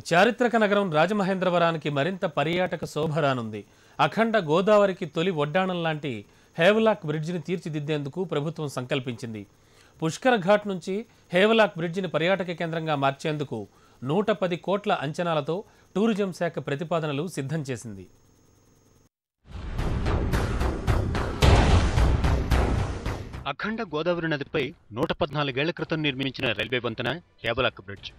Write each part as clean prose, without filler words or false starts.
చారిత్రక నగరం రాజమహేంద్రవరానికి మరింత పర్యాటక శోభ రానుంది. అఖండ గోదావరికి తొలి ఒడ్డాణం లాంటి హేవలాక్ బ్రిడ్జిని తీర్చిదిద్దేందుకు ప్రభుత్వం సంకల్పించింది. పుష్కర ఘాట్ నుంచి హేవలాక్ బ్రిడ్జిని పర్యాటక కేంద్రంగా మార్చేందుకు 110 కోట్ల అంచనాలతో టూరిజం శాఖ ప్రతిపాదనలు సిద్ధం చేసింది. అఖండ గోదావరి నదిపై 114 ఏళ్ల క్రితం నిర్మించిన రైల్వే వంతెన హేవలాక్ బ్రిడ్జ్.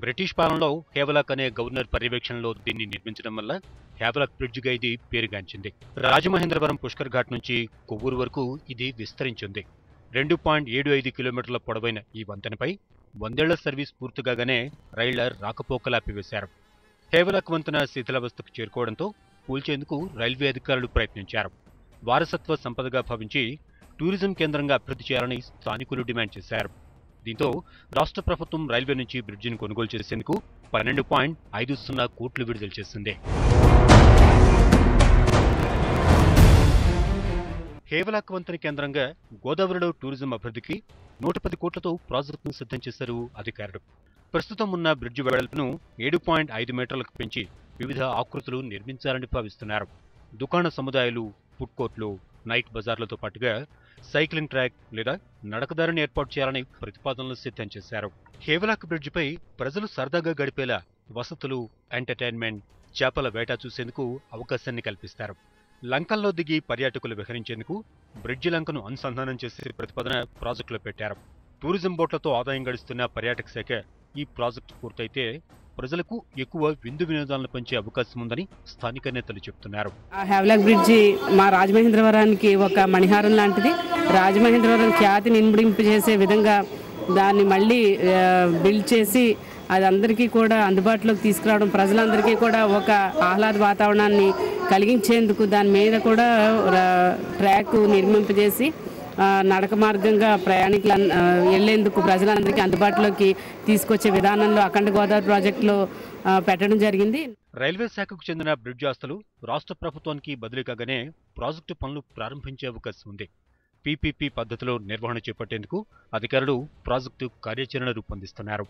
బ్రిటిష్ పాలనలో హేవలాక్ అనే గవర్నర్ పర్యవేక్షణలో దీన్ని నిర్మించడం వల్ల హేవలాక్ బ్రిడ్జిగా ఇది పేరుగాంచింది. రాజమహేంద్రవరం పుష్కర్ ఘాట్ నుంచి కొవ్వూరు వరకు ఇది విస్తరించింది. 2.75 కిలోమీటర్ల పొడవైన ఈ వంతెనపై 100 ఏళ్ల సర్వీస్ పూర్తిగానే రైళ్ల రాకపోకలాపివేశారు. హేవలాక్ వంతెన శిథిలావస్థకు చేరుకోవడంతో కూల్చేందుకు రైల్వే అధికారులు ప్రయత్నించారు. వారసత్వ సంపదగా భావించి టూరిజం కేంద్రంగా అభివృద్ధి చేయాలని స్థానికులు డిమాండ్ చేశారు. దీంతో రాష్ట్ర ప్రభుత్వం రైల్వే నుంచి బ్రిడ్జిని కొనుగోలు చేసేందుకు 12.50 కోట్లు విడుదల చేసింది. హేవలాక్ వంతెన కేంద్రంగా గోదావరిలో టూరిజం అభివృద్ధికి 110 కోట్లతో ప్రాజెక్టును సిద్ధం చేశారు అధికారులు. ప్రస్తుతం ఉన్న బ్రిడ్జి వెడల్పును 7.5 మీటర్లకు పెంచి వివిధ ఆకృతులు నిర్మించాలని భావిస్తున్నారు. దుకాణ సముదాయాలు, ఫుడ్ కోర్టులు, నైట్ బజార్లతో పాటుగా సైక్లింగ్ ట్రాక్ లేదా నడకదారిని ఏర్పాటు చేయాలని ప్రతిపాదనలు సిద్ధం చేశారు. హేవలాక్ బ్రిడ్జిపై ప్రజలు సరదాగా గడిపేలా వసతులు, ఎంటర్టైన్మెంట్, చేపల వేట చూసేందుకు అవకాశాన్ని కల్పిస్తారు. లంకల్లో దిగి పర్యాటకులు విహరించేందుకు బ్రిడ్జి లంకను అనుసంధానం చేసే ప్రతిపాదన ప్రాజెక్టులో పెట్టారు. టూరిజం బోట్లతో ఆదాయం గడిస్తున్న పర్యాటక శాఖ ఈ ప్రాజెక్టు పూర్తయితే ప్రజలకు ఎక్కువ విందు వినోదాలను పెంచే అవకాశం ఉందని స్థానిక నేతలు చెబుతున్నారు. హేవలాక్ బ్రిడ్జి మా రాజమహేంద్రవరానికి ఒక మణిహారం లాంటిది. రాజమహేంద్రవరం ఖ్యాతిని ఇనుమడింపు చేసే విధంగా దాన్ని మళ్ళీ బిల్డ్ చేసి అది అందరికీ కూడా అందుబాటులోకి తీసుకురావడం, ప్రజలందరికీ కూడా ఒక ఆహ్లాద వాతావరణాన్ని కలిగించేందుకు దాని మీద కూడా ట్రాక్ నిర్మింపజేసి నడక మార్గంగా ప్రయాణికులు వెళ్లేందుకు ప్రజలందరికీ అందుబాటులోకి తీసుకొచ్చే విధానంలో అఖండ గోదావరి ప్రాజెక్టులో పెట్టడం జరిగింది. రైల్వే శాఖకు చెందిన బ్రిడ్జ్ ఆస్తులు రాష్ట్ర ప్రభుత్వానికి బదిలీ కాగానే ప్రాజెక్టు పనులు ప్రారంభించే అవకాశం ఉంది. పీపీపీ పద్ధతిలో నిర్వహణ చేపట్టేందుకు అధికారులు ప్రాజెక్టు కార్యాచరణ రూపొందిస్తున్నారు.